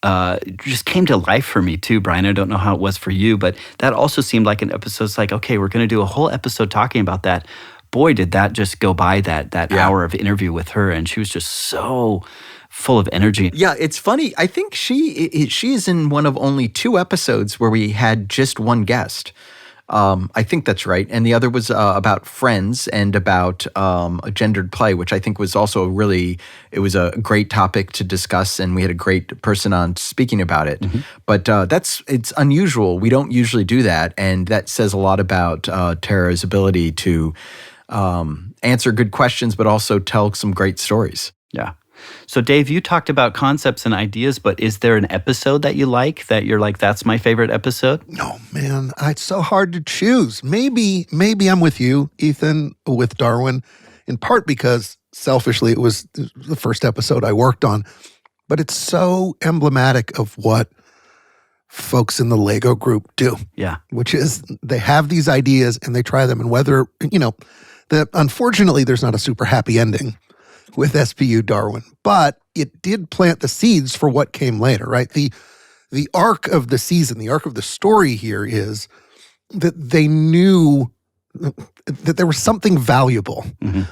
B: just came to life for me too, Brian. I don't know how it was for you, but that also seemed like an episode. It's like, okay, we're going to do a whole episode talking about that. Boy, did that just go by, that hour of interview with her. And she was just so full of energy.
C: Yeah, it's funny. I think she is in one of only 2 episodes where we had just one guest. I think that's right. And the other was about friends and about gendered play, which I think was also it was a great topic to discuss, and we had a great person on speaking about it. Mm-hmm. But it's unusual. We don't usually do that, and that says a lot about Tara's ability to answer good questions, but also tell some great stories.
B: Yeah. So, Dave, you talked about concepts and ideas, but is there an episode that you like, that you're like, that's my favorite episode?
G: No, man, it's so hard to choose. Maybe I'm with you, Ethan, with Darwin, in part because selfishly it was the first episode I worked on, but it's so emblematic of what folks in the Lego group do.
B: Yeah.
G: Which is they have these ideas and they try them, and whether, unfortunately there's not a super happy ending with SPU Darwin, but it did plant the seeds for what came later, right? The arc of the season, the arc of the story here is that they knew that there was something valuable,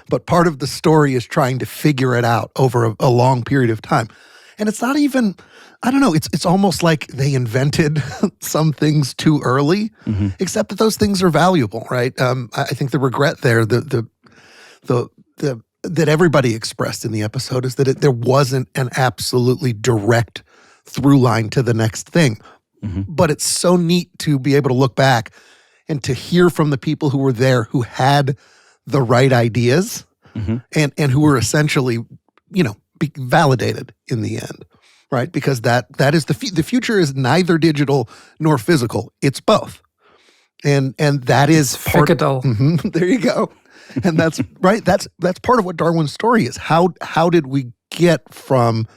G: but part of the story is trying to figure it out over a long period of time. And it's not even, I don't know, it's almost like they invented some things too early, except that those things are valuable, right? I think the regret there, that everybody expressed in the episode is that there wasn't an absolutely direct through line to the next thing. But it's so neat to be able to look back and to hear from the people who were there, who had the right ideas and who were essentially, be validated in the end, right? Because that is the future is neither digital nor physical. It's both. And that is part
E: Fickle.
G: there you go. And that's right. That's part of what Darwin's story is. How did we get from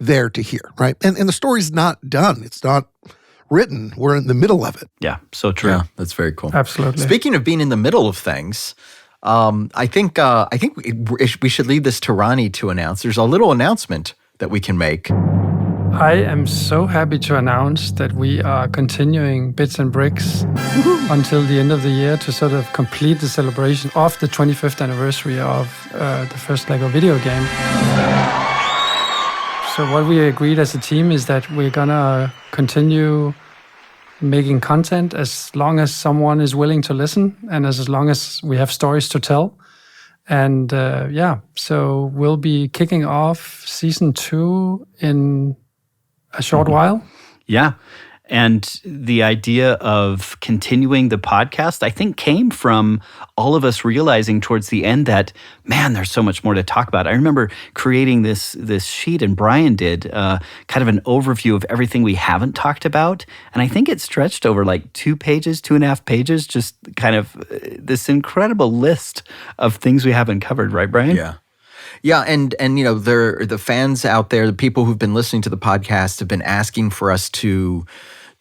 G: there to here, right? And the story's not done. It's not written. We're in the middle of it.
B: Yeah, so true.
C: Yeah, that's very cool.
E: Absolutely.
C: Speaking of being in the middle of things, I think we should leave this to Ronnie to announce. There's a little announcement that we can make.
E: I am so happy to announce that we are continuing Bits and Bricks until the end of the year to sort of complete the celebration of the 25th anniversary of the first LEGO video game. So what we agreed as a team is that we're gonna continue making content as long as someone is willing to listen and as long as we have stories to tell. And so we'll be kicking off season 2 in a short while.
B: Yeah. And the idea of continuing the podcast, I think, came from all of us realizing towards the end that, man, there's so much more to talk about. I remember creating this sheet, and Brian did kind of an overview of everything we haven't talked about. And I think it stretched over like 2.5 pages, just kind of this incredible list of things we haven't covered, right, Brian?
C: Yeah. Yeah, and the fans out there, the people who've been listening to the podcast have been asking for us to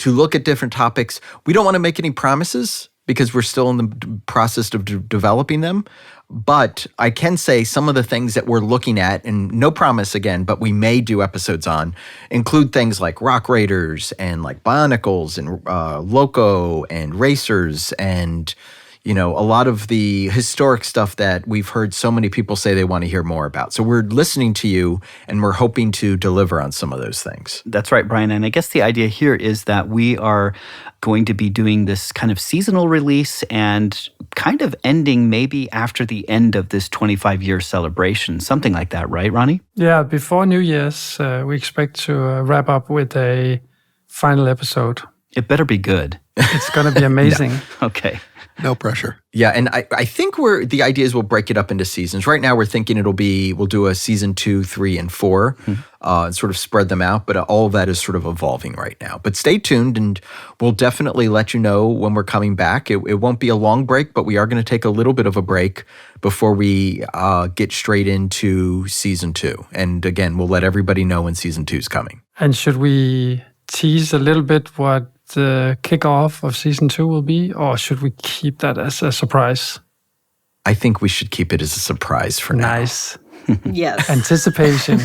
C: look at different topics. We don't want to make any promises because we're still in the process of developing them. But I can say some of the things that we're looking at, and no promise again, but we may do episodes on, include things like Rock Raiders and like Bionicles and Loco and Racers and a lot of the historic stuff that we've heard so many people say they want to hear more about. So we're listening to you, and we're hoping to deliver on some of those things.
B: That's right, Brian. And I guess the idea here is that we are going to be doing this kind of seasonal release and kind of ending maybe after the end of this 25-year celebration, something like that, right, Ronnie?
E: Yeah, before New Year's, we expect to wrap up with a final episode.
B: It better be good.
E: It's going to be amazing.
B: Okay.
G: No pressure.
C: Yeah, and I think the idea is we'll break it up into seasons. Right now we're thinking we'll do a season 2, 3, and 4 and sort of spread them out, but all of that is sort of evolving right now. But stay tuned, and we'll definitely let you know when we're coming back. It won't be a long break, but we are going to take a little bit of a break before we get straight into season 2. And again, we'll let everybody know when season 2 is coming.
E: And should we tease a little bit what the kickoff of season 2 will be, or should we keep that as a surprise?
C: I think we should keep it as a surprise for now.
E: Nice.
F: Yes.
E: Anticipation.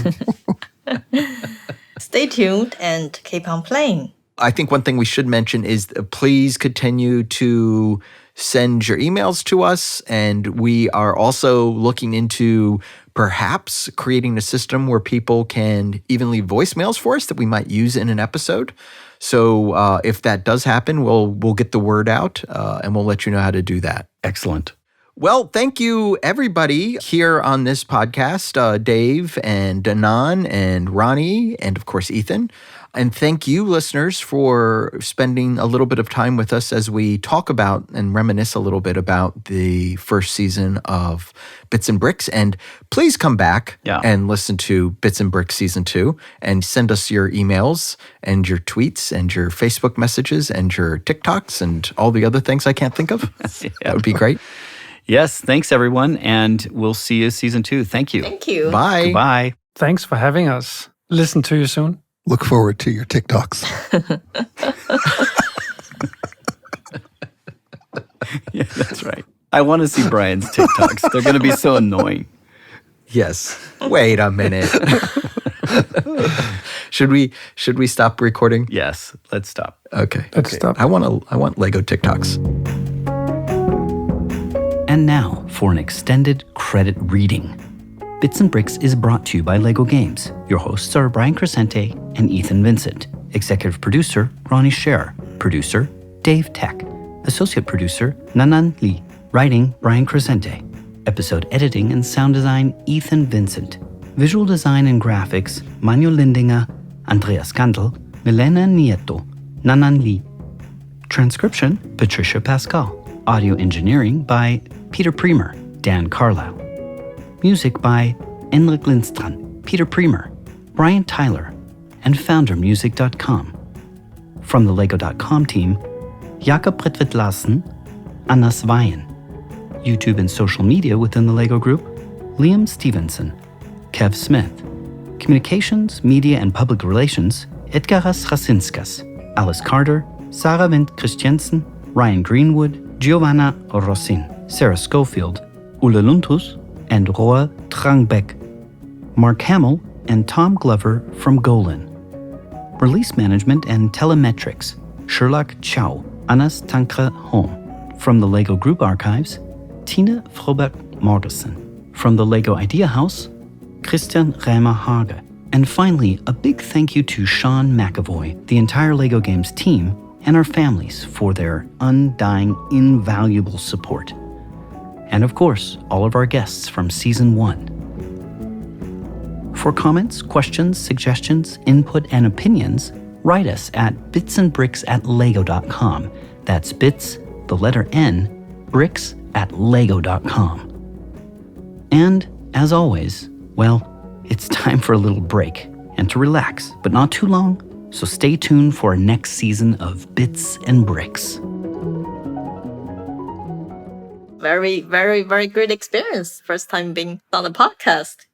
F: Stay tuned and keep on playing.
C: I think one thing we should mention is please continue to send your emails to us, and we are also looking into perhaps creating a system where people can even leave voicemails for us that we might use in an episode. So if that does happen, we'll get the word out and we'll let you know how to do that.
B: Excellent.
C: Well, thank you, everybody, here on this podcast, Dave and Danan and Ronnie and, of course, Ethan. And thank you, listeners, for spending a little bit of time with us as we talk about and reminisce a little bit about the first season of Bits and Bricks. And please come back and listen to Bits and Bricks Season 2 and send us your emails and your tweets and your Facebook messages and your TikToks and all the other things I can't think of. That would be great.
B: Yes, thanks, everyone. And we'll see you season 2. Thank you.
F: Thank you.
C: Bye.
B: Goodbye.
E: Thanks for having us. Listen to you soon.
G: Look forward to your TikToks.
B: Yeah, that's right. I want to see Brian's TikToks. They're going to be so annoying.
C: Yes. Wait a minute. Should we stop recording?
B: Yes, let's stop.
C: Okay.
E: Let's stop.
C: I want Lego TikToks.
B: And now for an extended credit reading. Bits and Bricks is brought to you by LEGO Games. Your hosts are Brian Crescente and Ethan Vincent. Executive producer, Ronnie Scherer. Producer, Dave Tech. Associate producer, Nanan Lee. Writing, Brian Crescente. Episode editing and sound design, Ethan Vincent. Visual design and graphics, Manuel Lindinger, Andreas Kandel, Milena Nieto, Nanan Lee. Transcription, Patricia Pascal. Audio engineering by Peter Premer, Dan Carlisle. Music by Enrik Lindstrand, Peter Premer, Brian Tyler, and FounderMusic.com. From the Lego.com team, Jakob Bredtvedt Larsen, Anna Sveien. YouTube and social media within the Lego Group, Liam Stevenson, Kev Smith. Communications, media, and public relations, Edgaras Rasinskas, Alice Carter, Sarah Vint Christiansen, Ryan Greenwood, Giovanna Rosin, Sarah Schofield, Ulla Lundhus, and Roa Trangbeck. Mark Hamill and Tom Glover from Golan. Release management and telemetrics, Sherlock Chow, Anas Tankra Holm. From the Lego Group Archives, Tina Froberg Mortensen. From the Lego Idea House, Christian Reimer Hage. And finally, a big thank you to Sean McAvoy, the entire Lego Games team, and our families for their undying, invaluable support. And of course, all of our guests from Season 1. For comments, questions, suggestions, input, and opinions, write us at bitsandbricks@lego.com. That's bits, the letter N, bricks@lego.com. And, as always, well, it's time for a little break and to relax, but not too long, so stay tuned for our next season of Bits and Bricks.
F: Very, very, very great experience. First time being on a podcast.